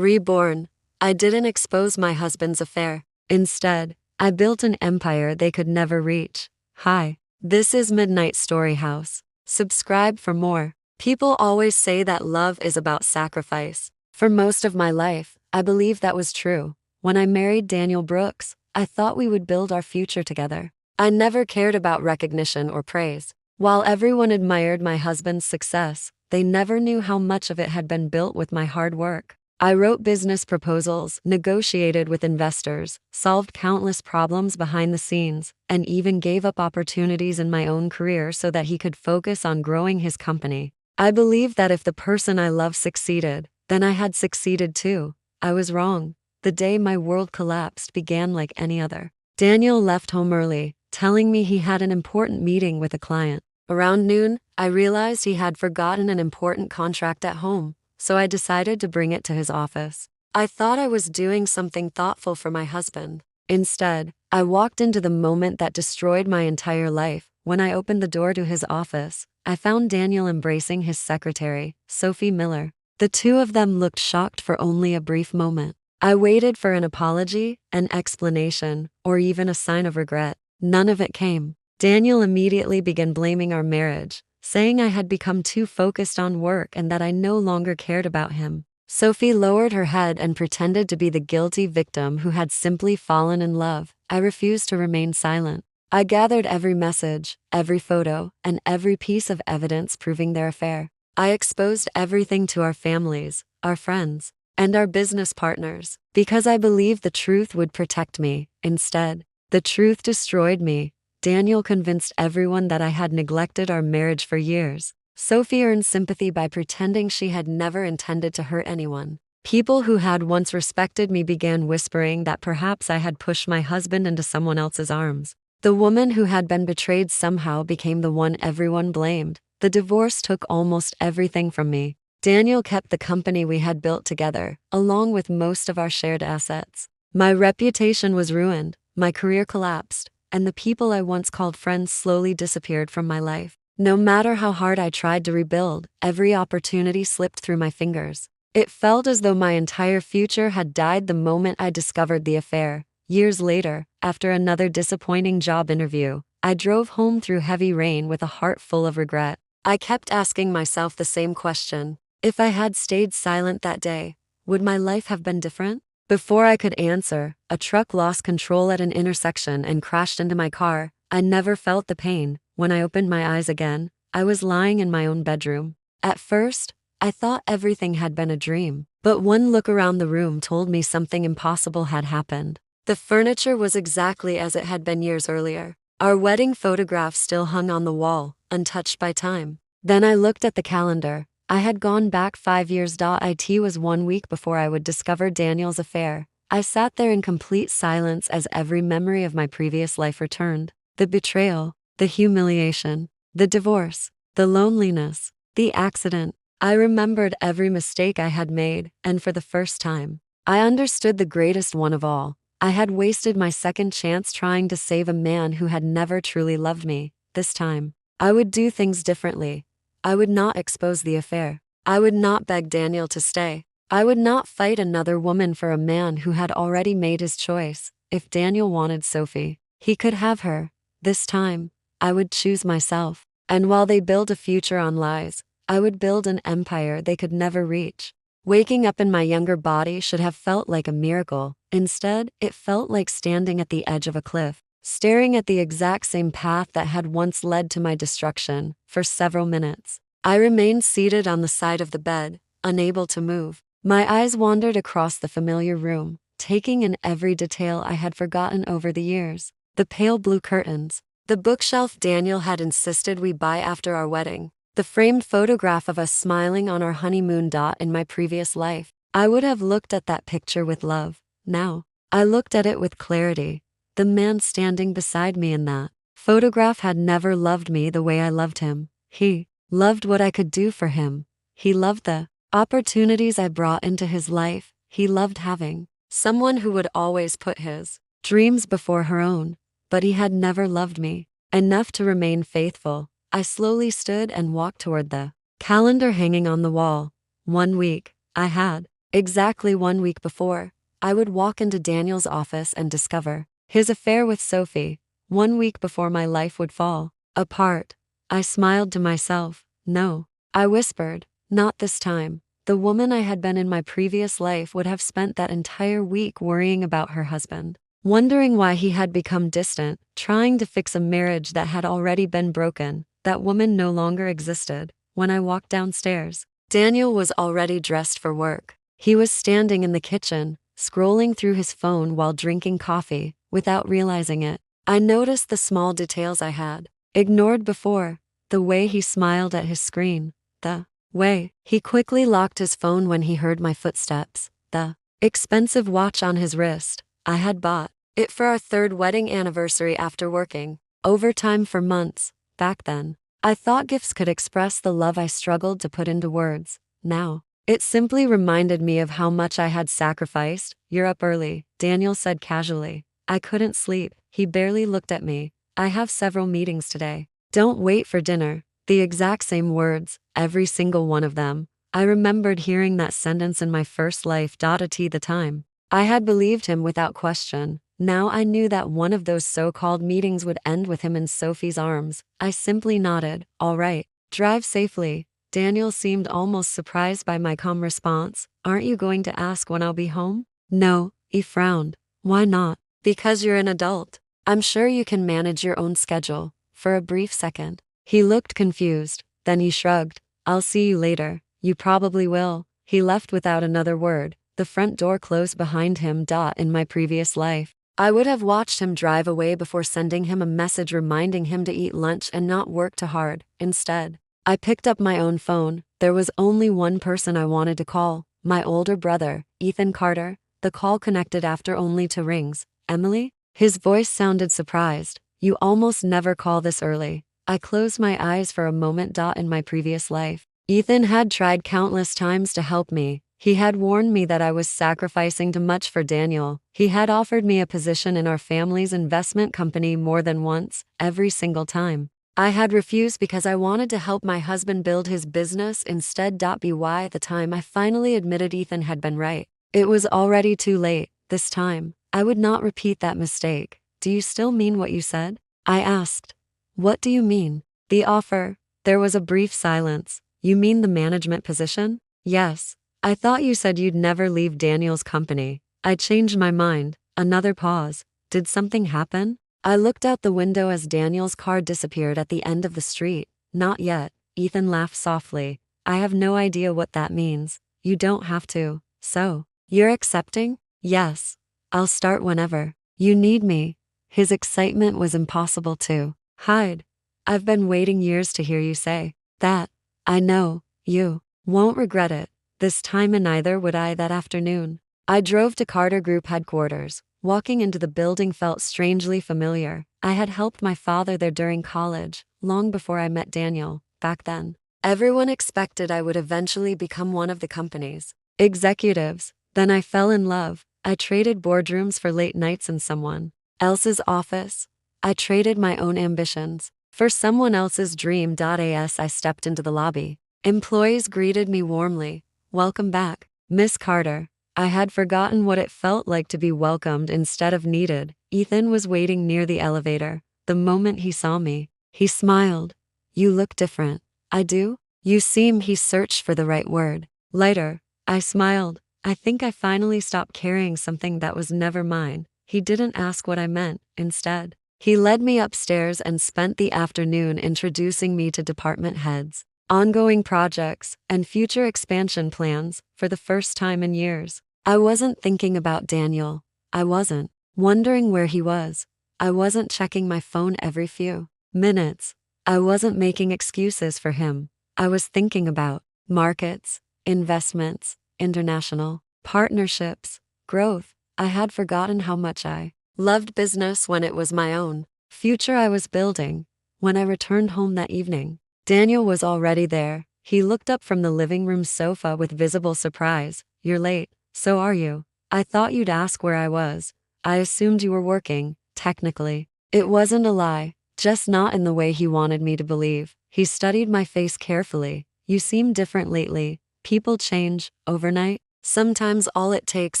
Reborn. I didn't expose my husband's affair. Instead, I built an empire they could never reach. Hi, this is Midnight Story House. Subscribe for more. People always say that love is about sacrifice. For most of my life, I believed that was true. When I married Daniel Brooks, I thought we would build our future together. I never cared about recognition or praise. While everyone admired my husband's success, they never knew how much of it had been built with my hard work. I wrote business proposals, negotiated with investors, solved countless problems behind the scenes, and even gave up opportunities in my own career so that he could focus on growing his company. I believed that if the person I loved succeeded, then I had succeeded too. I was wrong. The day my world collapsed began like any other. Daniel left home early, telling me he had an important meeting with a client. Around noon, I realized he had forgotten an important contract at home, so I decided to bring it to his office. I thought I was doing something thoughtful for my husband. Instead, I walked into the moment that destroyed my entire life. When I opened the door to his office, I found Daniel embracing his secretary, Sophie Miller. The two of them looked shocked for only a brief moment. I waited for an apology, an explanation, or even a sign of regret. None of it came. Daniel immediately began blaming our marriage, saying I had become too focused on work and that I no longer cared about him. Sophie lowered her head and pretended to be the guilty victim who had simply fallen in love. I refused to remain silent. I gathered every message, every photo, and every piece of evidence proving their affair. I exposed everything to our families, our friends, and our business partners, because I believed the truth would protect me. Instead, the truth destroyed me. Daniel convinced everyone that I had neglected our marriage for years. Sophie earned sympathy by pretending she had never intended to hurt anyone. People who had once respected me began whispering that perhaps I had pushed my husband into someone else's arms. The woman who had been betrayed somehow became the one everyone blamed. The divorce took almost everything from me. Daniel kept the company we had built together, along with most of our shared assets. My reputation was ruined, my career collapsed, and the people I once called friends slowly disappeared from my life. No matter how hard I tried to rebuild, every opportunity slipped through my fingers. It felt as though my entire future had died the moment I discovered the affair. Years later, after another disappointing job interview, I drove home through heavy rain with a heart full of regret. I kept asking myself the same question. If I had stayed silent that day, would my life have been different? Before I could answer, a truck lost control at an intersection and crashed into my car. I never felt the pain. When I opened my eyes again, I was lying in my own bedroom. At first, I thought everything had been a dream, but one look around the room told me something impossible had happened. The furniture was exactly as it had been years earlier. Our wedding photograph still hung on the wall, untouched by time. Then I looked at the calendar. I had gone back 5 years. It was 1 week before I would discover Daniel's affair. I sat there in complete silence as every memory of my previous life returned. The betrayal, the humiliation, the divorce, the loneliness, the accident. I remembered every mistake I had made, and for the first time, I understood the greatest one of all. I had wasted my second chance trying to save a man who had never truly loved me. This time, I would do things differently. I would not expose the affair. I would not beg Daniel to stay. I would not fight another woman for a man who had already made his choice. If Daniel wanted Sophie, he could have her. This time, I would choose myself. And while they build a future on lies, I would build an empire they could never reach. Waking up in my younger body should have felt like a miracle. Instead, it felt like standing at the edge of a cliff, staring at the exact same path that had once led to my destruction. For several minutes, I remained seated on the side of the bed, unable to move. My eyes wandered across the familiar room, taking in every detail I had forgotten over the years. The pale blue curtains, the bookshelf Daniel had insisted we buy after our wedding, the framed photograph of us smiling on our honeymoon. In my previous life, I would have looked at that picture with love. Now, I looked at it with clarity. The man standing beside me in that photograph had never loved me the way I loved him. He loved what I could do for him. He loved the opportunities I brought into his life. He loved having someone who would always put his dreams before her own. But he had never loved me enough to remain faithful. I slowly stood and walked toward the calendar hanging on the wall. 1 week. I had Exactly 1 week before, I would walk into Daniel's office and discover his affair with Sophie. 1 week before my life would fall apart, I smiled to myself. No, I whispered, not this time. The woman I had been in my previous life would have spent that entire week worrying about her husband, wondering why he had become distant, trying to fix a marriage that had already been broken. That woman no longer existed. When I walked downstairs, Daniel was already dressed for work. He was standing in the kitchen, scrolling through his phone while drinking coffee. Without realizing it, I noticed the small details I had ignored before. The way he smiled at his screen, the way he quickly locked his phone when he heard my footsteps, the expensive watch on his wrist. I had bought it for our third wedding anniversary after working overtime for months. Back then, I thought gifts could express the love I struggled to put into words. Now, it simply reminded me of how much I had sacrificed. You're up early, Daniel said casually. I couldn't sleep. He barely looked at me. I have several meetings today. Don't wait for dinner. The exact same words, every single one of them. I remembered hearing that sentence in my first life. At the time, I had believed him without question. Now I knew that one of those so-called meetings would end with him in Sophie's arms. I simply nodded. All right, drive safely. Daniel seemed almost surprised by my calm response. Aren't you going to ask when I'll be home? No, he frowned. Why not? Because you're an adult. I'm sure you can manage your own schedule. For a brief second, he looked confused. Then he shrugged. I'll see you later. You probably will. He left without another word. The front door closed behind him. In my previous life, I would have watched him drive away before sending him a message reminding him to eat lunch and not work too hard. Instead, I picked up my own phone. There was only one person I wanted to call, my older brother, Ethan Carter. The call connected after only 2 rings. Emily? His voice sounded surprised. You almost never call this early. I closed my eyes for a moment. In my previous life, Ethan had tried countless times to help me. He had warned me that I was sacrificing too much for Daniel. He had offered me a position in our family's investment company more than once. Every single time, I had refused because I wanted to help my husband build his business instead. By the time I finally admitted Ethan had been right, it was already too late. This time, I would not repeat that mistake. Do you still mean what you said? I asked. What do you mean? The offer. There was a brief silence. You mean the management position? Yes. I thought you said you'd never leave Daniel's company. I changed my mind. Another pause. Did something happen? I looked out the window as Daniel's car disappeared at the end of the street. Not yet. Ethan laughed softly. I have no idea what that means. You don't have to. So, you're accepting? Yes. I'll start whenever you need me. His excitement was impossible to hide. I've been waiting years to hear you say that. I know, you won't regret it. This time, and neither would I that afternoon. I drove to Carter Group headquarters. Walking into the building felt strangely familiar. I had helped my father there during college, long before I met Daniel. Back then, everyone expected I would eventually become one of the company's executives. Then I fell in love. I traded boardrooms for late nights in someone else's office. I traded my own ambitions for someone else's dream. As I stepped into the lobby, employees greeted me warmly. Welcome back, Miss Carter. I had forgotten what it felt like to be welcomed instead of needed. Ethan was waiting near the elevator. The moment he saw me, he smiled. You look different. I do? You seem. He searched for the right word. Lighter. I smiled. I think I finally stopped carrying something that was never mine. He didn't ask what I meant. Instead, he led me upstairs and spent the afternoon introducing me to department heads, ongoing projects, and future expansion plans. For the first time in years, I wasn't thinking about Daniel. I wasn't wondering where he was. I wasn't checking my phone every few minutes. I wasn't making excuses for him. I was thinking about markets, investments, international partnerships, growth. I had forgotten how much I loved business when it was my own future I was building. When I returned home that evening, Daniel was already there. He looked up from the living room sofa with visible surprise. You're late. So are you? I thought you'd ask where I was. I assumed you were working. Technically, it wasn't a lie, just not in the way he wanted me to believe. He studied my face carefully. You seem different lately. People change overnight. Sometimes all it takes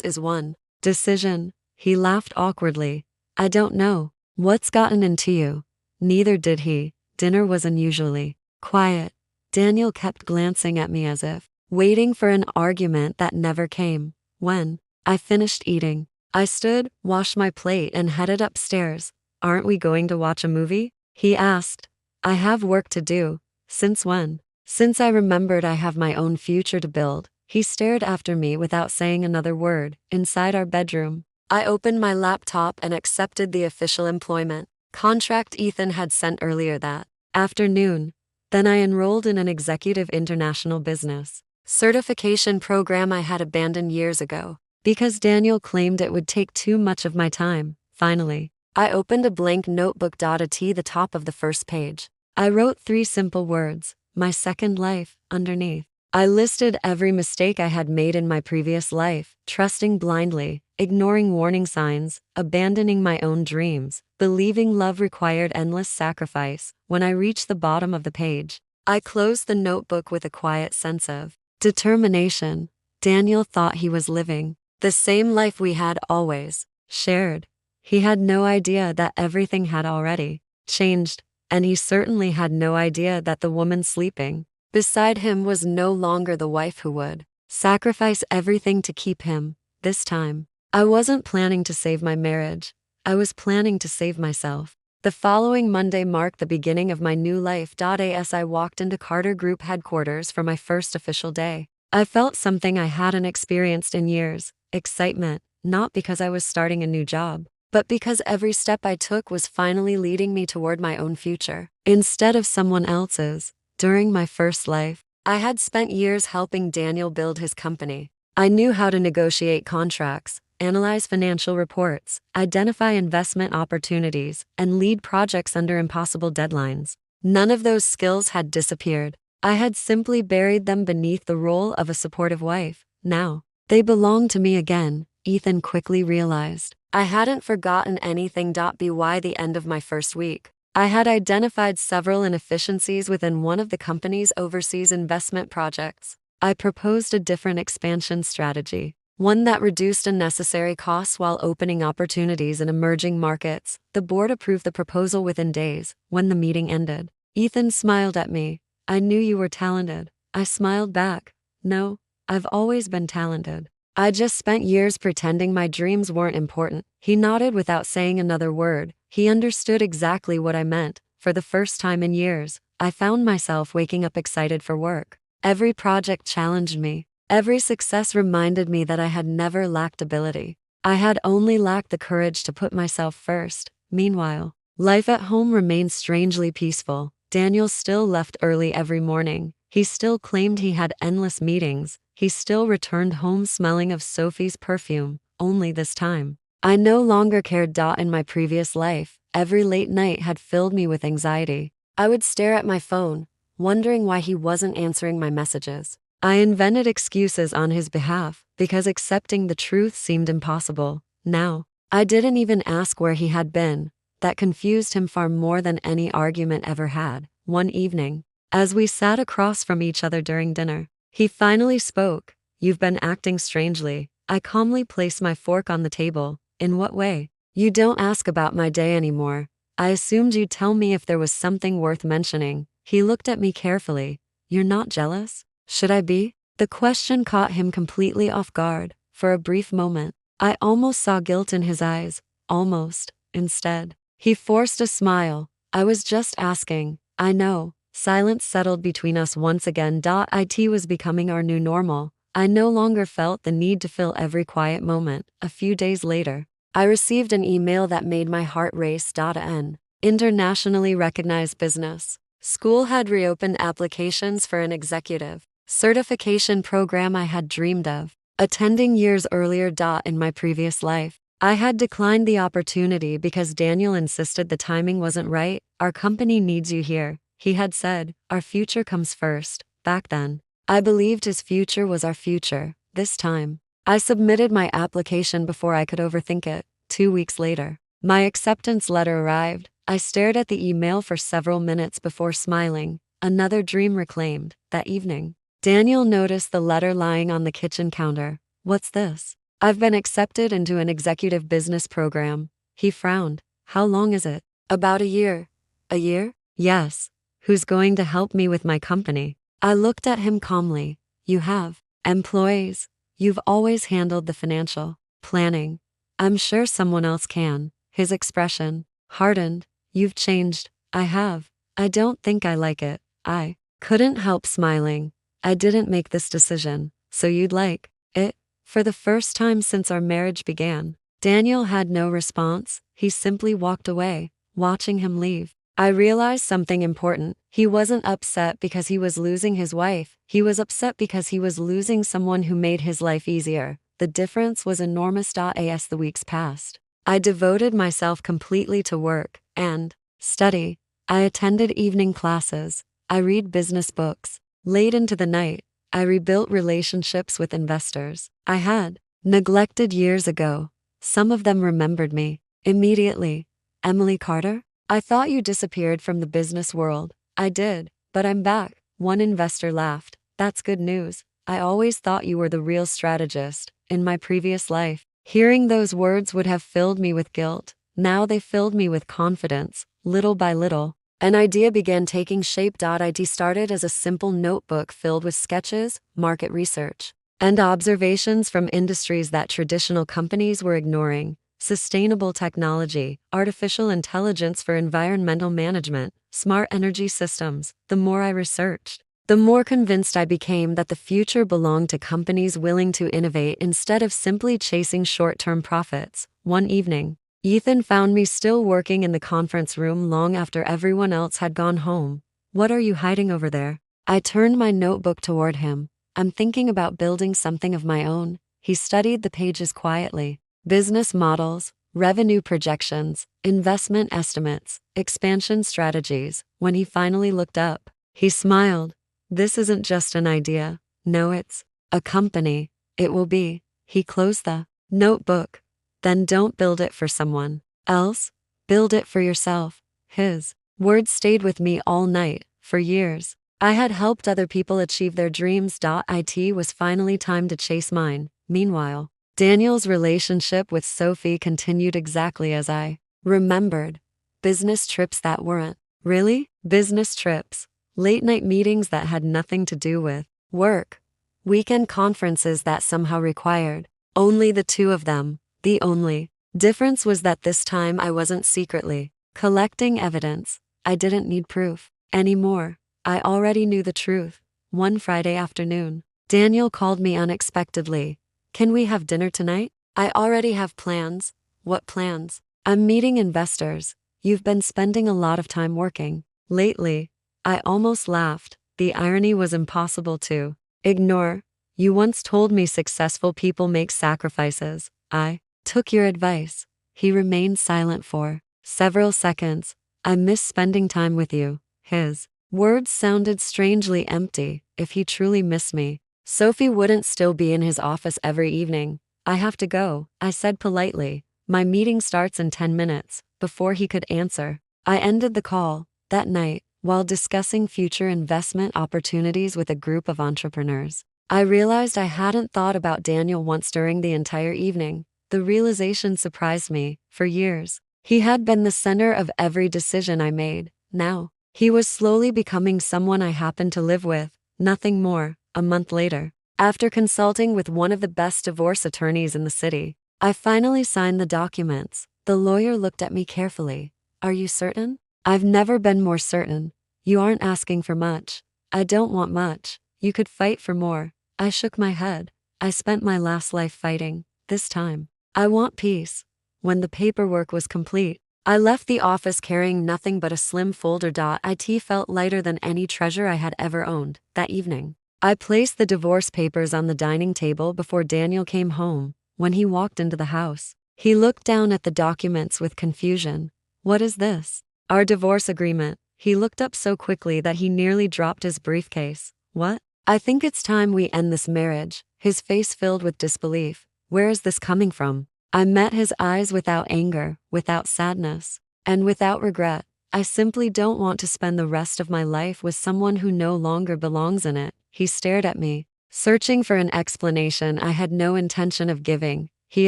is one decision. He laughed awkwardly. I don't know what's gotten into you. Neither did he. Dinner was unusually quiet. Daniel kept glancing at me as if waiting for an argument that never came. When I finished eating, I stood, washed my plate, and headed upstairs. Aren't we going to watch a movie? He asked. I have work to do. Since when? Since I remembered I have my own future to build. He stared after me without saying another word. Inside our bedroom, I opened my laptop and accepted the official employment contract Ethan had sent earlier that afternoon. Then I enrolled in an executive international business certification program I had abandoned years ago because Daniel claimed it would take too much of my time. Finally, I opened a blank notebook. At the top of the first page, I wrote 3 simple words, my second life, underneath. I listed every mistake I had made in my previous life, trusting blindly, ignoring warning signs, abandoning my own dreams, believing love required endless sacrifice. When I reached the bottom of the page, I closed the notebook with a quiet sense of determination. Daniel thought he was living the same life we had always shared. He had no idea that everything had already changed, and he certainly had no idea that the woman sleeping beside him was no longer the wife who would sacrifice everything to keep him. This time, I wasn't planning to save my marriage. I was planning to save myself. The following Monday marked the beginning of my new life. As I walked into Carter Group headquarters for my first official day, I felt something I hadn't experienced in years, excitement, not because I was starting a new job, but because every step I took was finally leading me toward my own future, instead of someone else's. During my first life, I had spent years helping Daniel build his company. I knew how to negotiate contracts, analyze financial reports, identify investment opportunities, and lead projects under impossible deadlines. None of those skills had disappeared. I had simply buried them beneath the role of a supportive wife. Now, they belonged to me again, Ethan quickly realized. I hadn't forgotten anything. By the end of my first week, I had identified several inefficiencies within one of the company's overseas investment projects. I proposed a different expansion strategy, one that reduced unnecessary costs while opening opportunities in emerging markets. The board approved the proposal within days. When the meeting ended, Ethan smiled at me. I knew you were talented. I smiled back. No, I've always been talented. I just spent years pretending my dreams weren't important. He nodded without saying another word. He understood exactly what I meant. For the first time in years, I found myself waking up excited for work. Every project challenged me. Every success reminded me that I had never lacked ability. I had only lacked the courage to put myself first. Meanwhile, life at home remained strangely peaceful. Daniel still left early every morning. He still claimed he had endless meetings. He still returned home smelling of Sophie's perfume. Only this time, I no longer cared. In my previous life, every late night had filled me with anxiety. I would stare at my phone, wondering why he wasn't answering my messages. I invented excuses on his behalf because accepting the truth seemed impossible. Now, I didn't even ask where he had been. That confused him far more than any argument ever had. One evening, as we sat across from each other during dinner, he finally spoke. You've been acting strangely. I calmly placed my fork on the table. In what way? You don't ask about my day anymore. I assumed you'd tell me if there was something worth mentioning. He looked at me carefully. You're not jealous? Should I be? The question caught him completely off guard. For a brief moment, I almost saw guilt in his eyes. Almost. Instead, he forced a smile. I was just asking. I know. Silence settled between us once again. It was becoming our new normal. I no longer felt the need to fill every quiet moment. A few days later, I received an email that made my heart race. An internationally recognized business school had reopened applications for an executive certification program I had dreamed of attending years earlier. In my previous life, I had declined the opportunity because Daniel insisted the timing wasn't right. Our company needs you here, he had said. Our future comes first. Back then, I believed his future was our future. This time, I submitted my application before I could overthink it. 2 weeks later, my acceptance letter arrived. I stared at the email for several minutes before smiling. Another dream reclaimed. That evening, Daniel noticed the letter lying on the kitchen counter. What's this? I've been accepted into an executive business program. He frowned. How long is it? About a year. A year? Yes. Who's going to help me with my company? I looked at him calmly. You have employees. You've always handled the financial planning. I'm sure someone else can. His expression hardened. You've changed. I have. I don't think I like it. I couldn't help smiling. I didn't make this decision, so you'd like it? For the first time since our marriage began. Daniel had no response. He simply walked away, watching him leave. I realized something important. He wasn't upset because he was losing his wife. He was upset because he was losing someone who made his life easier. The difference was enormous. As the weeks passed, I devoted myself completely to work and study. I attended evening classes. I read business books. Late into the night, I rebuilt relationships with investors I had neglected years ago. Some of them remembered me immediately. Emily Carter? I thought you disappeared from the business world. I did, but I'm back. One investor laughed. That's good news. I always thought you were the real strategist. In my previous life, hearing those words would have filled me with guilt. Now they filled me with confidence. Little by little, an idea began taking shape. It started as a simple notebook filled with sketches, market research, and observations from industries that traditional companies were ignoring. Sustainable technology, artificial intelligence for environmental management, smart energy systems. The more I researched, the more convinced I became that the future belonged to companies willing to innovate instead of simply chasing short-term profits. One evening, Ethan found me still working in the conference room long after everyone else had gone home. What are you hiding over there? I turned my notebook toward him. I'm thinking about building something of my own. He studied the pages quietly. Business models, revenue projections, investment estimates, expansion strategies. When he finally looked up, he smiled. This isn't just an idea. No, it's a company. It will be. He closed the notebook. Then don't build it for someone else. Build it for yourself. His words stayed with me all night. For years, I had helped other people achieve their dreams. It was finally time to chase mine. Meanwhile, Daniel's relationship with Sophie continued exactly as I remembered. Business trips that weren't really business trips. Late-night meetings that had nothing to do with work. Weekend conferences that somehow required only the two of them. The only difference was that this time I wasn't secretly collecting evidence. I didn't need proof anymore. I already knew the truth. One Friday afternoon, Daniel called me unexpectedly. Can we have dinner tonight? I already have plans. What plans? I'm meeting investors. You've been spending a lot of time working lately. I almost laughed. The irony was impossible to ignore. You once told me successful people make sacrifices. I took your advice. He remained silent for several seconds. I miss spending time with you. His words sounded strangely empty. If he truly missed me, Sophie wouldn't still be in his office every evening. I have to go, I said politely. My meeting starts in 10 minutes. Before he could answer, I ended the call. That night, while discussing future investment opportunities with a group of entrepreneurs, I realized I hadn't thought about Daniel once during the entire evening. The realization surprised me. For years, he had been the center of every decision I made. Now, he was slowly becoming someone I happened to live with. Nothing more. A month later, after consulting with one of the best divorce attorneys in the city, I finally signed the documents. The lawyer looked at me carefully. Are you certain? I've never been more certain. You aren't asking for much. I don't want much. You could fight for more. I shook my head. I spent my last life fighting. This time, I want peace. When the paperwork was complete, I left the office carrying nothing but a slim folder. It felt lighter than any treasure I had ever owned. That evening, I placed the divorce papers on the dining table before Daniel came home. When he walked into the house, he looked down at the documents with confusion. What is this? Our divorce agreement. He looked up so quickly that he nearly dropped his briefcase. What? I think it's time we end this marriage. His face filled with disbelief. Where is this coming from? I met his eyes without anger, without sadness, and without regret. I simply don't want to spend the rest of my life with someone who no longer belongs in it. He stared at me. Searching for an explanation I had no intention of giving. He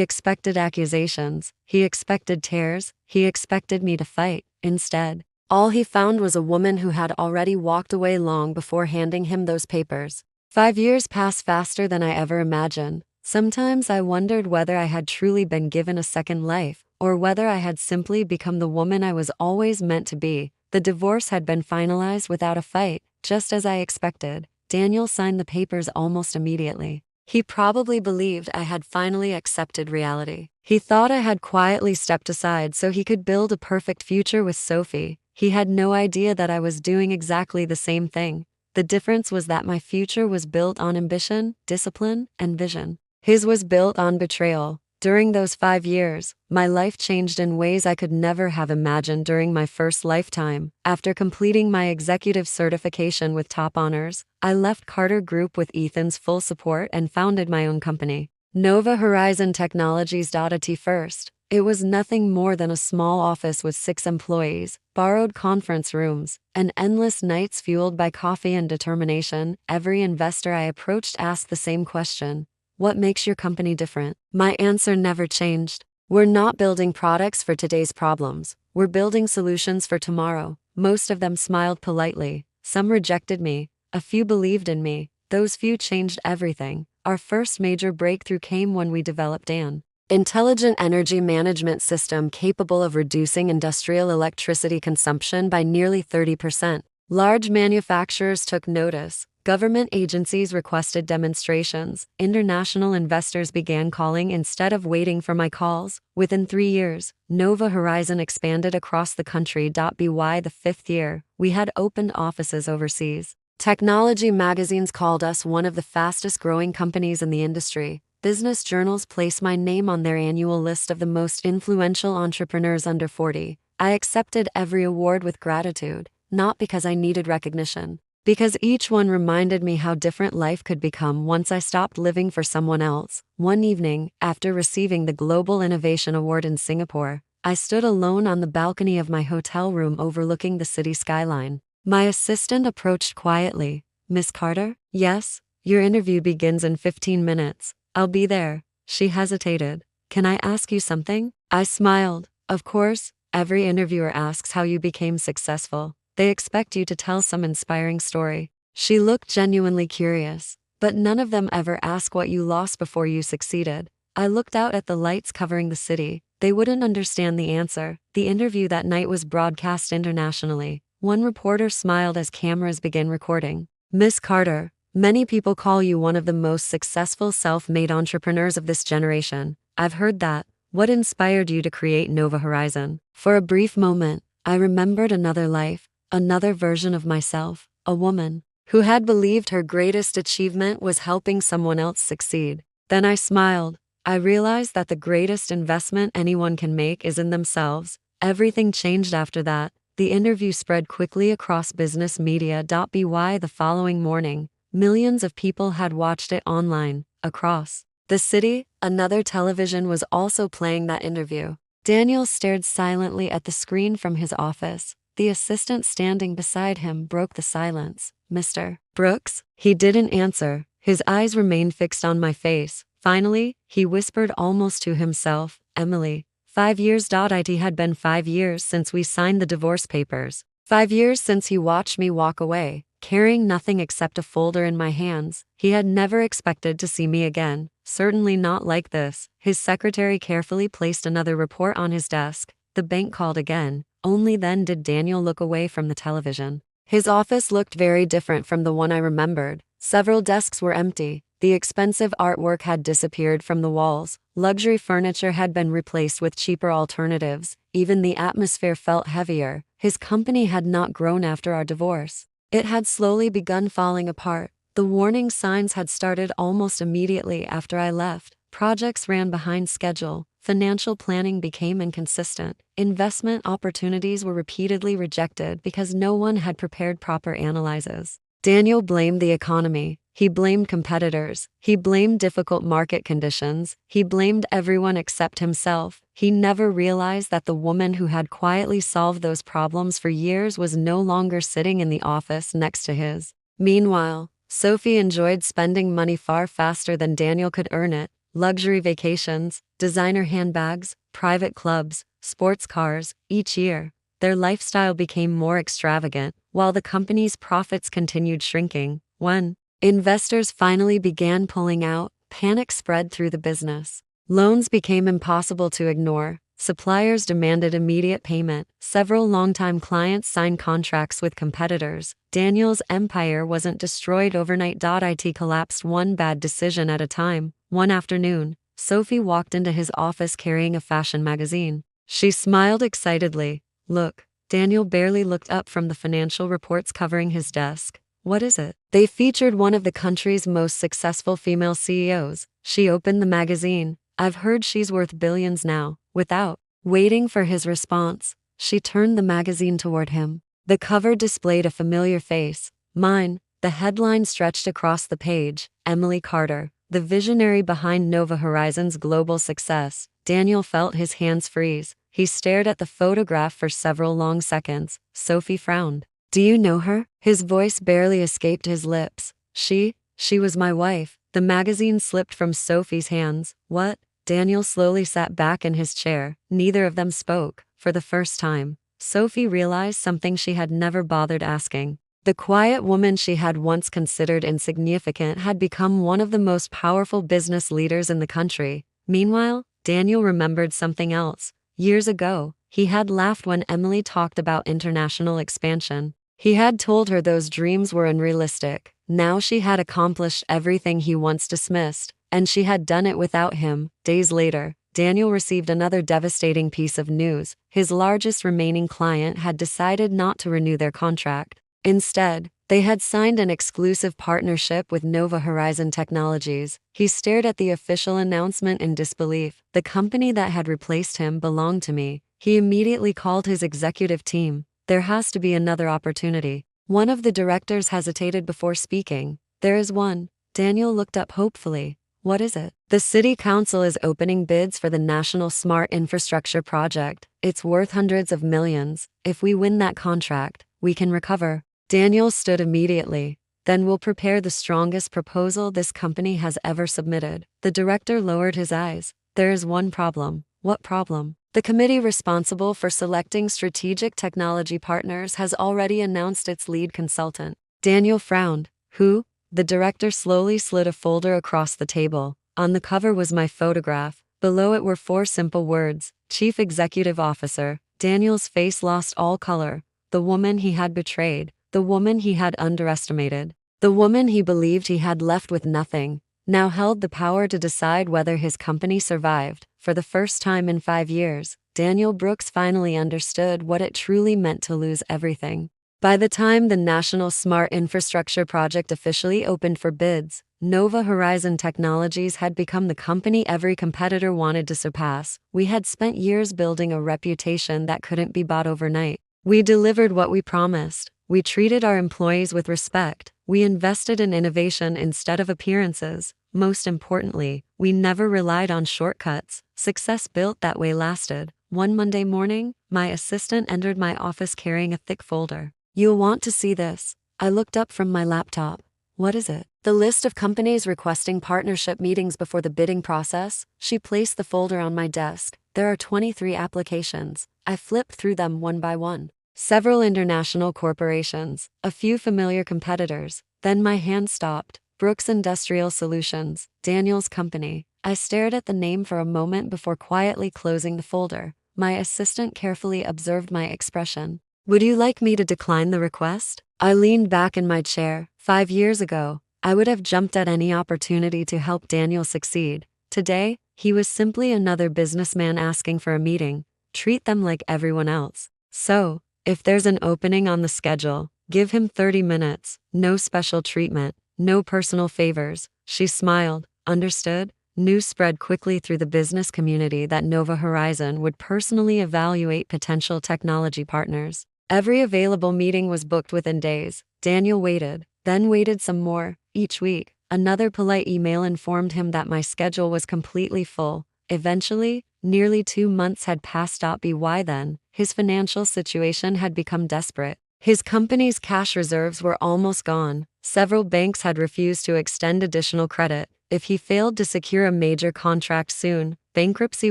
expected accusations. He expected tears. He expected me to fight. Instead, all he found was a woman who had already walked away long before handing him those papers. 5 years passed faster than I ever imagined. Sometimes I wondered whether I had truly been given a second life, or whether I had simply become the woman I was always meant to be. The divorce had been finalized without a fight, just as I expected. Daniel signed the papers almost immediately. He probably believed I had finally accepted reality. He thought I had quietly stepped aside so he could build a perfect future with Sophie. He had no idea that I was doing exactly the same thing. The difference was that my future was built on ambition, discipline, and vision. His was built on betrayal. During those 5 years, my life changed in ways I could never have imagined during my first lifetime. After completing my executive certification with top honors, I left Carter Group with Ethan's full support and founded my own company, Nova Horizon Technologies. At first, it was nothing more than a small office with 6 employees, borrowed conference rooms, and endless nights fueled by coffee and determination. Every investor I approached asked the same question: what makes your company different? My answer never changed. We're not building products for today's problems. We're building solutions for tomorrow. Most of them smiled politely. Some rejected me. A few believed in me. Those few changed everything. Our first major breakthrough came when we developed an intelligent energy management system capable of reducing industrial electricity consumption by nearly 30%. Large manufacturers took notice. Government agencies requested demonstrations. International investors began calling instead of waiting for my calls. Within 3 years, Nova Horizon expanded across the country. By the 5th year, we had opened offices overseas. Technology magazines called us one of the fastest growing companies in the industry. Business journals placed my name on their annual list of the most influential entrepreneurs under 40. I accepted every award with gratitude, not because I needed recognition, because each one reminded me how different life could become once I stopped living for someone else. One evening, after receiving the Global Innovation Award in Singapore, I stood alone on the balcony of my hotel room overlooking the city skyline. My assistant approached quietly. "Miss Carter?" "Yes, your interview begins in 15 minutes. I'll be there." She hesitated. "Can I ask you something?" I smiled. "Of course, every interviewer asks how you became successful. They expect you to tell some inspiring story." She looked genuinely curious. "But none of them ever ask what you lost before you succeeded." I looked out at the lights covering the city. They wouldn't understand the answer. The interview that night was broadcast internationally. One reporter smiled as cameras began recording. "Miss Carter, many people call you one of the most successful self-made entrepreneurs of this generation. I've heard that. What inspired you to create Nova Horizon?" For a brief moment, I remembered another life. Another version of myself, a woman who had believed her greatest achievement was helping someone else succeed. Then I smiled. I realized that the greatest investment anyone can make is in themselves. Everything changed after that. The interview spread quickly across business media. By the following morning, millions of people had watched it online. Across the city, another television was also playing that interview. Daniel stared silently at the screen from his office. The assistant standing beside him broke the silence. "Mr. Brooks?" He didn't answer. His eyes remained fixed on my face. Finally, he whispered almost to himself, "Emily, 5 years. It had been 5 years since we signed the divorce papers. 5 years since he watched me walk away, carrying nothing except a folder in my hands. He had never expected to see me again, certainly not like this." His secretary carefully placed another report on his desk. The bank called again. Only then did Daniel look away from the television. His office looked very different from the one I remembered. Several desks were empty. The expensive artwork had disappeared from the walls. Luxury furniture had been replaced with cheaper alternatives. Even the atmosphere felt heavier. His company had not grown after our divorce. It had slowly begun falling apart. The warning signs had started almost immediately after I left. Projects ran behind schedule. Financial planning became inconsistent. Investment opportunities were repeatedly rejected because no one had prepared proper analyses. Daniel blamed the economy. He blamed competitors. He blamed difficult market conditions. He blamed everyone except himself. He never realized that the woman who had quietly solved those problems for years was no longer sitting in the office next to his. Meanwhile, Sophie enjoyed spending money far faster than Daniel could earn it. Luxury vacations, designer handbags, private clubs, sports cars. Each year, their lifestyle became more extravagant, while the company's profits continued shrinking. When investors finally began pulling out, panic spread through the business. Loans became impossible to ignore. Suppliers demanded immediate payment. Several longtime clients signed contracts with competitors. Daniel's empire wasn't destroyed overnight. It collapsed one bad decision at a time. One afternoon, Sophie walked into his office carrying a fashion magazine. She smiled excitedly. Look, Daniel barely looked up from the financial reports covering his desk. What is it? They featured one of the country's most successful female CEOs. She opened the magazine. I've heard she's worth billions now. Without waiting for his response, she turned the magazine toward him. The cover displayed a familiar face. Mine. The headline stretched across the page. Emily Carter, the visionary behind Nova Horizons' global success. Daniel felt his hands freeze. He stared at the photograph for several long seconds. Sophie frowned. Do you know her? His voice barely escaped his lips. She was my wife. The magazine slipped from Sophie's hands. What? Daniel slowly sat back in his chair. Neither of them spoke. For the first time, Sophie realized something she had never bothered asking. The quiet woman she had once considered insignificant had become one of the most powerful business leaders in the country. Meanwhile, Daniel remembered something else. Years ago, he had laughed when Emily talked about international expansion. He had told her those dreams were unrealistic. Now she had accomplished everything he once dismissed, and she had done it without him. Days later, Daniel received another devastating piece of news. His largest remaining client had decided not to renew their contract. Instead, they had signed an exclusive partnership with Nova Horizon Technologies. He stared at the official announcement in disbelief. The company that had replaced him belonged to me. He immediately called his executive team. There has to be another opportunity. One of the directors hesitated before speaking. There is one. Daniel looked up hopefully. What is it? The city council is opening bids for the National Smart Infrastructure Project. It's worth hundreds of millions. If we win that contract, we can recover. Daniel stood immediately. Then we'll prepare the strongest proposal this company has ever submitted. The director lowered his eyes. There is one problem. What problem? The committee responsible for selecting strategic technology partners has already announced its lead consultant. Daniel frowned. Who? The director slowly slid a folder across the table. On the cover was my photograph. Below it were 4 simple words. Chief Executive Officer. Daniel's face lost all color. The woman he had betrayed. The woman he had underestimated. The woman he believed he had left with nothing, now held the power to decide whether his company survived. For the first time in 5 years, Daniel Brooks finally understood what it truly meant to lose everything. By the time the National Smart Infrastructure Project officially opened for bids, Nova Horizon Technologies had become the company every competitor wanted to surpass. We had spent years building a reputation that couldn't be bought overnight. We delivered what we promised. We treated our employees with respect. We invested in innovation instead of appearances. Most importantly, we never relied on shortcuts. Success built that way lasted. One Monday morning, my assistant entered my office carrying a thick folder. You'll want to see this. I looked up from my laptop. What is it? The list of companies requesting partnership meetings before the bidding process. She placed the folder on my desk. There are 23 applications. I flipped through them one by one. Several international corporations, a few familiar competitors. Then my hand stopped. Brooks Industrial Solutions, Daniel's company. I stared at the name for a moment before quietly closing the folder. My assistant carefully observed my expression. Would you like me to decline the request? I leaned back in my chair. 5 years ago, I would have jumped at any opportunity to help Daniel succeed. Today, he was simply another businessman asking for a meeting. Treat them like everyone else. So, if there's an opening on the schedule, give him 30 minutes, no special treatment, no personal favors. She smiled. Understood? News spread quickly through the business community that Nova Horizon would personally evaluate potential technology partners. Every available meeting was booked within days. Daniel waited, then waited some more. Each week, another polite email informed him that my schedule was completely full. Eventually, nearly 2 months had passed. By then, his financial situation had become desperate. His company's cash reserves were almost gone. Several banks had refused to extend additional credit. If he failed to secure a major contract soon, bankruptcy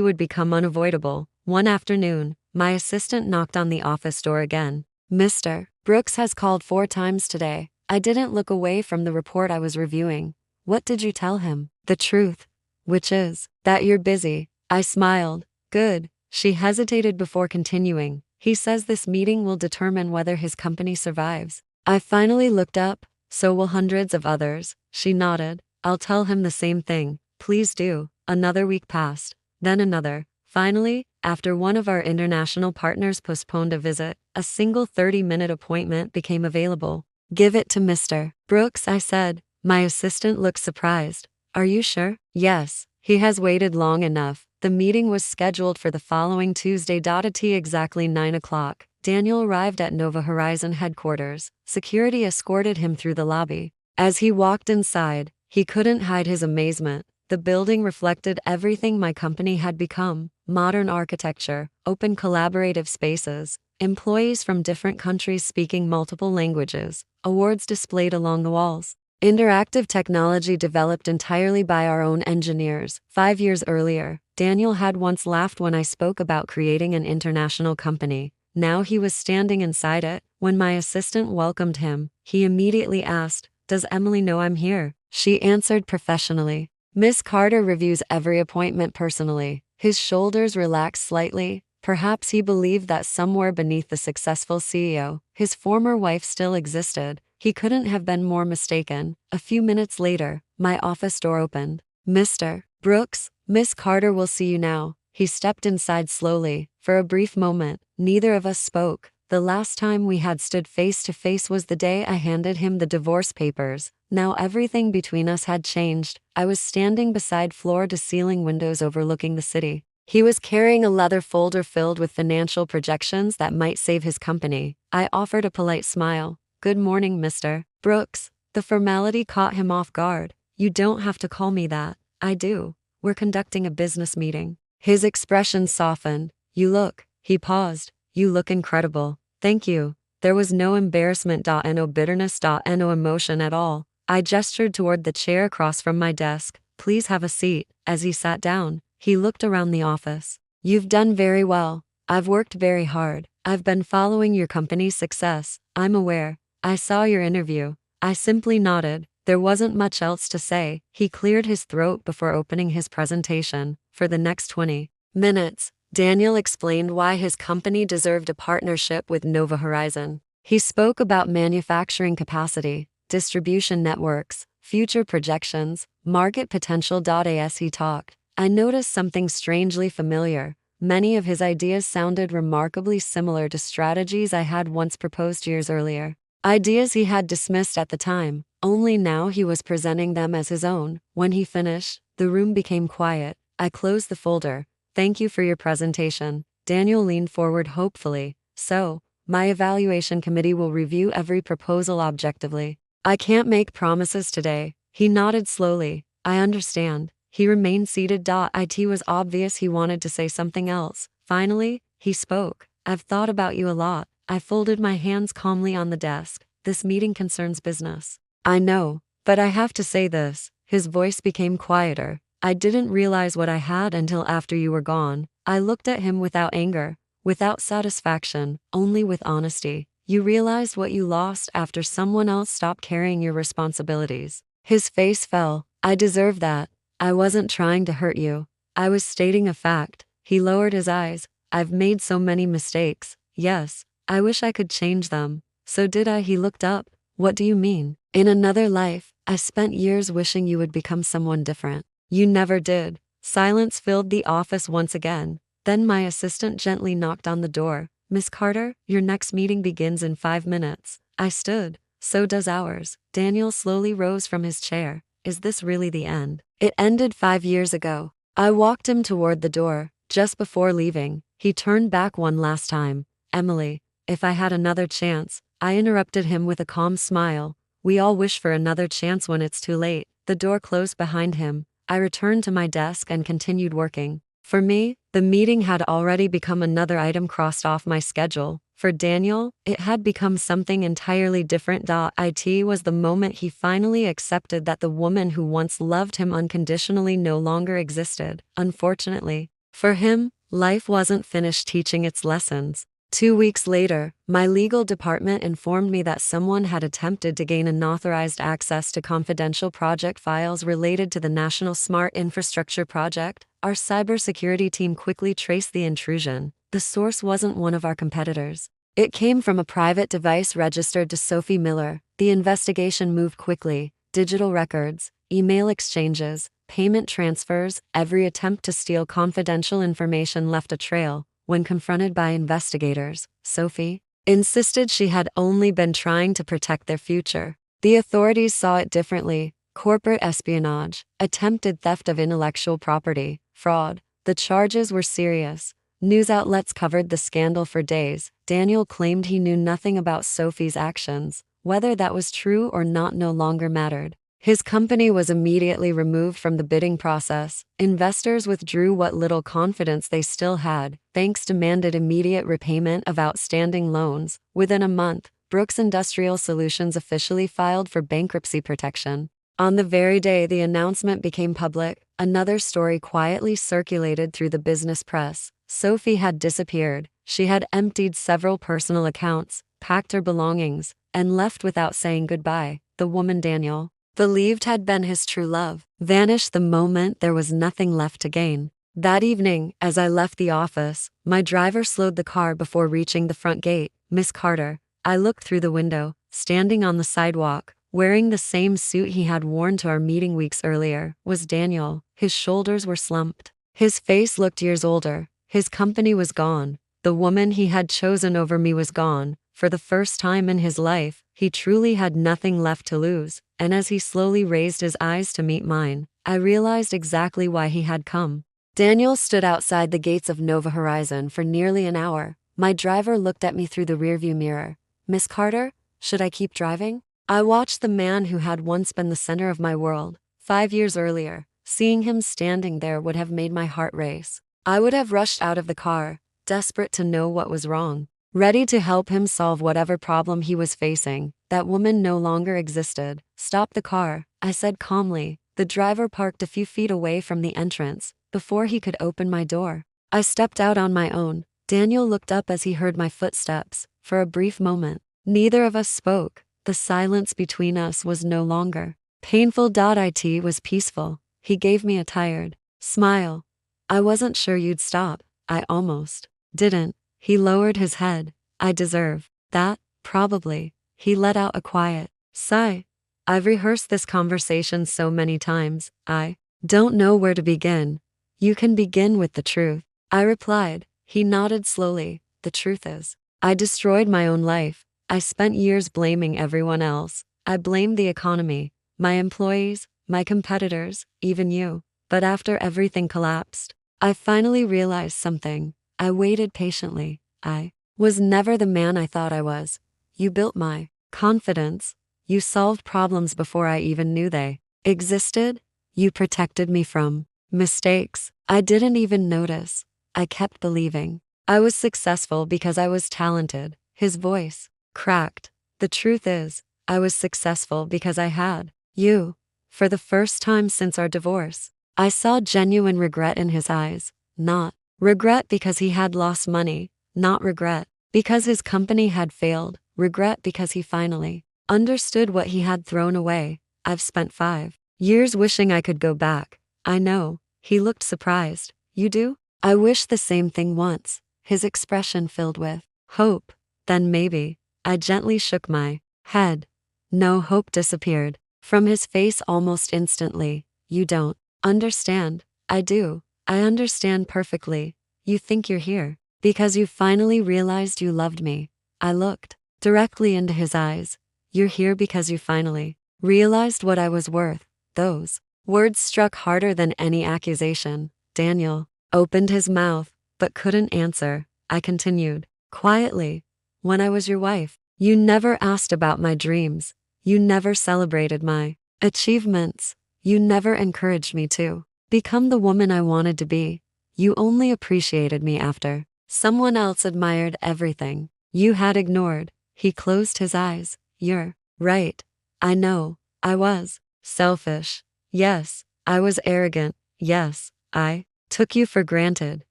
would become unavoidable. One afternoon, my assistant knocked on the office door again. "Mr. Brooks has called 4 times today." I didn't look away from the report I was reviewing. "What did you tell him?" "The truth." "Which is, that you're busy." I smiled. "Good." She hesitated before continuing. "He says this meeting will determine whether his company survives." I finally looked up. "So will hundreds of others." She nodded. "I'll tell him the same thing." "Please do." Another week passed. Then another. Finally, after one of our international partners postponed a visit, a single 30-minute appointment became available. "Give it to Mr. Brooks," I said. My assistant looked surprised. "Are you sure?" "Yes. He has waited long enough." The meeting was scheduled for the following Tuesday. At exactly 9 o'clock, Daniel arrived at Nova Horizon headquarters. Security escorted him through the lobby. As he walked inside, he couldn't hide his amazement. The building reflected everything my company had become: modern architecture, open collaborative spaces, employees from different countries speaking multiple languages, awards displayed along the walls. Interactive technology developed entirely by our own engineers. 5 years earlier, Daniel had once laughed when I spoke about creating an international company. Now he was standing inside it. When my assistant welcomed him, he immediately asked, "Does Emily know I'm here?" She answered professionally. "Miss Carter reviews every appointment personally." His shoulders relaxed slightly. Perhaps he believed that somewhere beneath the successful CEO, his former wife still existed. He couldn't have been more mistaken. A few minutes later, my office door opened. "Mr. Brooks, Miss Carter will see you now." He stepped inside slowly. For a brief moment, neither of us spoke. The last time we had stood face to face was the day I handed him the divorce papers. Now everything between us had changed. I was standing beside floor-to-ceiling windows overlooking the city. He was carrying a leather folder filled with financial projections that might save his company. I offered a polite smile. "Good morning, Mr. Brooks." The formality caught him off guard. "You don't have to call me that." "I do. We're conducting a business meeting." His expression softened. He paused. "You look incredible." "Thank you." There was no embarrassment, no bitterness, no emotion at all. I gestured toward the chair across from my desk. "Please have a seat." As he sat down, he looked around the office. "You've done very well. I've worked very hard. I've been following your company's success. I'm aware. I saw your interview." I simply nodded. There wasn't much else to say. He cleared his throat before opening his presentation. For the next 20 minutes, Daniel explained why his company deserved a partnership with Nova Horizon. He spoke about manufacturing capacity, distribution networks, future projections, market potential. As he talked, I noticed something strangely familiar. Many of his ideas sounded remarkably similar to strategies I had once proposed years earlier. Ideas he had dismissed at the time, only now he was presenting them as his own. When he finished, the room became quiet. I closed the folder. "Thank you for your presentation." Daniel leaned forward hopefully. "So, my evaluation committee will review every proposal objectively. I can't make promises today." He nodded slowly. "I understand." He remained seated. It was obvious he wanted to say something else. Finally, he spoke. "I've thought about you a lot." I folded my hands calmly on the desk. "This meeting concerns business." "I know, but I have to say this." His voice became quieter. "I didn't realize what I had until after you were gone." I looked at him without anger, without satisfaction, only with honesty. "You realized what you lost after someone else stopped carrying your responsibilities." His face fell. "I deserve that. I wasn't trying to hurt you. I was stating a fact." He lowered his eyes. "I've made so many mistakes. Yes, I wish I could change them." "So did I." He looked up. "What do you mean?" "In another life, I spent years wishing you would become someone different. You never did." Silence filled the office once again. Then my assistant gently knocked on the door. "Miss Carter, your next meeting begins in 5 minutes." I stood. "So does ours." Daniel slowly rose from his chair. "Is this really the end?" "It ended 5 years ago." I walked him toward the door. Just before leaving, he turned back one last time. "Emily, if I had another chance." I interrupted him with a calm smile. "We all wish for another chance when it's too late." The door closed behind him. I returned to my desk and continued working. For me, the meeting had already become another item crossed off my schedule. For Daniel, it had become something entirely different. It was the moment he finally accepted that the woman who once loved him unconditionally no longer existed. Unfortunately, for him, life wasn't finished teaching its lessons. 2 weeks later, my legal department informed me that someone had attempted to gain unauthorized access to confidential project files related to the National Smart Infrastructure Project. Our cybersecurity team quickly traced the intrusion. The source wasn't one of our competitors. It came from a private device registered to Sophie Miller. The investigation moved quickly. Digital records, email exchanges, payment transfers, every attempt to steal confidential information left a trail. When confronted by investigators, Sophie insisted she had only been trying to protect their future. The authorities saw it differently: corporate espionage, attempted theft of intellectual property, fraud. The charges were serious. News outlets covered the scandal for days. Daniel claimed he knew nothing about Sophie's actions. Whether that was true or not no longer mattered. His company was immediately removed from the bidding process. Investors withdrew what little confidence they still had. Banks demanded immediate repayment of outstanding loans. Within a month, Brooks Industrial Solutions officially filed for bankruptcy protection. On the very day the announcement became public, another story quietly circulated through the business press. Sophie had disappeared. She had emptied several personal accounts, packed her belongings, and left without saying goodbye. The woman Daniel believed had been his true love vanished the moment there was nothing left to gain. That evening, as I left the office, my driver slowed the car before reaching the front gate. "Miss Carter." I looked through the window. Standing on the sidewalk, wearing the same suit he had worn to our meeting weeks earlier, was Daniel. His shoulders were slumped. His face looked years older. His company was gone. The woman he had chosen over me was gone. For the first time in his life, he truly had nothing left to lose, and as he slowly raised his eyes to meet mine, I realized exactly why he had come. Daniel stood outside the gates of Nova Horizon for nearly an hour. My driver looked at me through the rearview mirror. "Miss Carter, should I keep driving?" I watched the man who had once been the center of my world. 5 years earlier, seeing him standing there would have made my heart race. I would have rushed out of the car, desperate to know what was wrong, ready to help him solve whatever problem he was facing. That woman no longer existed. "Stop the car," I said calmly. The driver parked a few feet away from the entrance. Before he could open my door, I stepped out on my own. Daniel looked up as he heard my footsteps. For a brief moment, neither of us spoke. The silence between us was no longer painful. It was peaceful. He gave me a tired smile. "I wasn't sure you'd stop." "I almost didn't." He lowered his head. "I deserve that, probably." He let out a quiet sigh. "I've rehearsed this conversation so many times, I don't know where to begin." "You can begin with the truth," I replied. He nodded slowly. "The truth is, I destroyed my own life. I spent years blaming everyone else. I blamed the economy, my employees, my competitors, even you. But after everything collapsed, I finally realized something. I waited patiently. I was never the man I thought I was. You built my confidence. You solved problems before I even knew they existed. You protected me from mistakes I didn't even notice. I kept believing I was successful because I was talented." His voice cracked. "The truth is, I was successful because I had you." For the first time since our divorce, I saw genuine regret in his eyes. Not regret because he had lost money, not regret because his company had failed, regret because he finally understood what he had thrown away. "I've spent 5 years wishing I could go back." "I know." He looked surprised. "You do?" "I wish the same thing once." His expression filled with hope. "Then maybe." I gently shook my head. No, hope disappeared from his face almost instantly. "You don't understand." "I do. I understand perfectly. You think you're here because you finally realized you loved me." I looked directly into his eyes. "You're here because you finally realized what I was worth." Those words struck harder than any accusation. Daniel opened his mouth, but couldn't answer. I continued quietly. "When I was your wife, you never asked about my dreams. You never celebrated my achievements. You never encouraged me to become the woman I wanted to be. You only appreciated me after someone else admired everything you had ignored. He closed his eyes. You're right. I know. I was selfish. Yes. I was arrogant. Yes. I took you for granted.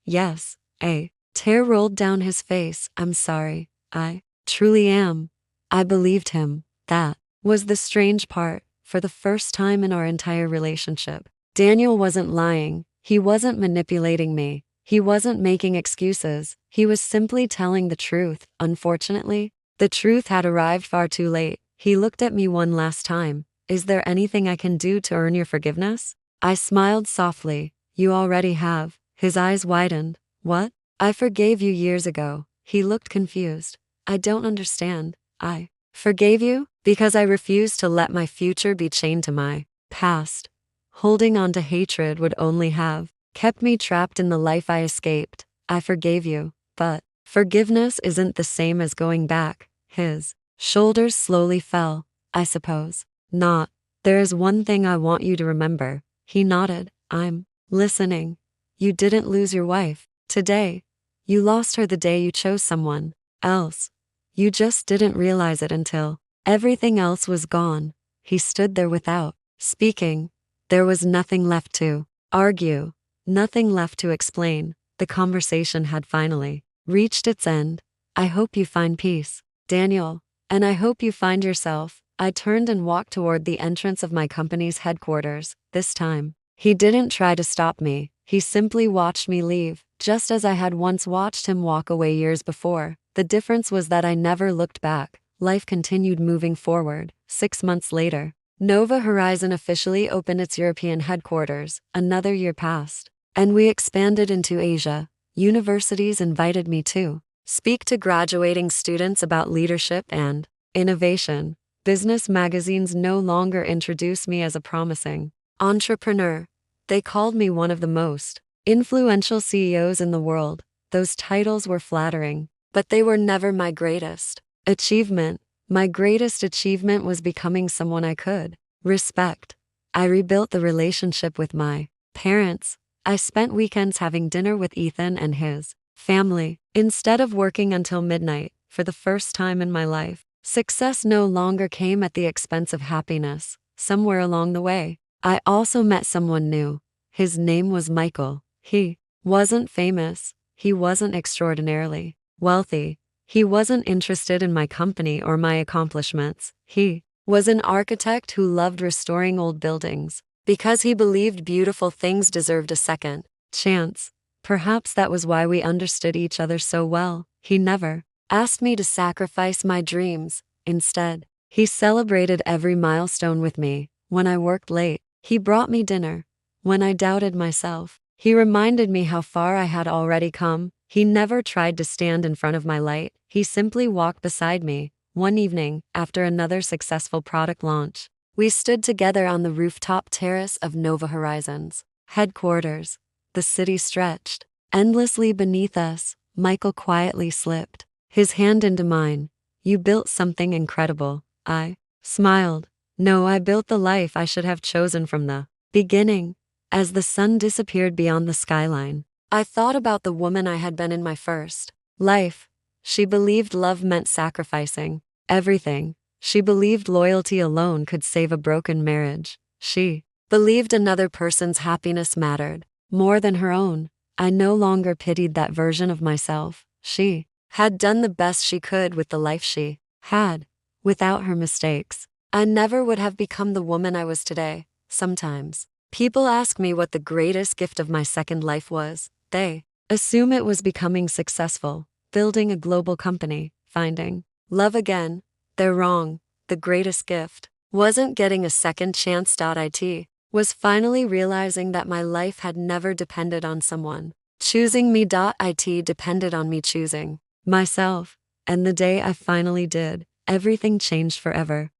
Yes. A tear rolled down his face. I'm sorry. I truly am. I believed him. That was the strange part. For the first time in our entire relationship, Daniel wasn't lying. He wasn't manipulating me. He wasn't making excuses. He was simply telling the truth. Unfortunately, the truth had arrived far too late. He looked at me one last time. Is there anything I can do to earn your forgiveness? I smiled softly. You already have. His eyes widened. What? I forgave you years ago. He looked confused. I don't understand. I forgave you because I refused to let my future be chained to my past. Holding on to hatred would only have kept me trapped in the life I escaped. I forgave you, but forgiveness isn't the same as going back. His shoulders slowly fell. I suppose not. There is one thing I want you to remember. He nodded. I'm listening. You didn't lose your wife today. You lost her the day you chose someone else. You just didn't realize it until everything else was gone. He stood there without speaking. There was nothing left to argue, nothing left to explain. The conversation had finally reached its end. I hope you find peace, Daniel, and I hope you find yourself. I turned and walked toward the entrance of my company's headquarters. This time, he didn't try to stop me. He simply watched me leave, just as I had once watched him walk away years before. The difference was that I never looked back. Life continued moving forward. 6 months later, Nova Horizon officially opened its European headquarters. Another year passed, and we expanded into Asia. Universities invited me to speak to graduating students about leadership and innovation. Business magazines no longer introduced me as a promising entrepreneur. They called me one of the most influential CEOs in the world. Those titles were flattering, but they were never my greatest achievement. My greatest achievement was becoming someone I could respect. I rebuilt the relationship with my parents. I spent weekends having dinner with Ethan and his family, instead of working until midnight. For the first time in my life, success no longer came at the expense of happiness. Somewhere along the way, I also met someone new. His name was Michael. He wasn't famous. He wasn't extraordinarily wealthy. He wasn't interested in my company or my accomplishments. He was an architect who loved restoring old buildings because he believed beautiful things deserved a second chance. Perhaps that was why we understood each other so well. He never asked me to sacrifice my dreams. Instead, he celebrated every milestone with me. When I worked late, he brought me dinner. When I doubted myself, he reminded me how far I had already come. He never tried to stand in front of my light. He simply walked beside me. One evening, after another successful product launch, we stood together on the rooftop terrace of Nova Horizons headquarters. The city stretched endlessly beneath us. Michael quietly slipped his hand into mine. You built something incredible. I smiled. No, I built the life I should have chosen from the beginning. As the sun disappeared beyond the skyline, I thought about the woman I had been in my first life. She believed love meant sacrificing everything. She believed loyalty alone could save a broken marriage. She believed another person's happiness mattered more than her own. I no longer pitied that version of myself. She had done the best she could with the life she had. Without her mistakes, I never would have become the woman I was today. Sometimes, people ask me what the greatest gift of my second life was. They assume it was becoming successful, building a global company, finding love again. They're wrong. The greatest gift wasn't getting a second chance. It was finally realizing that my life had never depended on someone choosing me. It depended on me choosing myself. And the day I finally did, everything changed forever.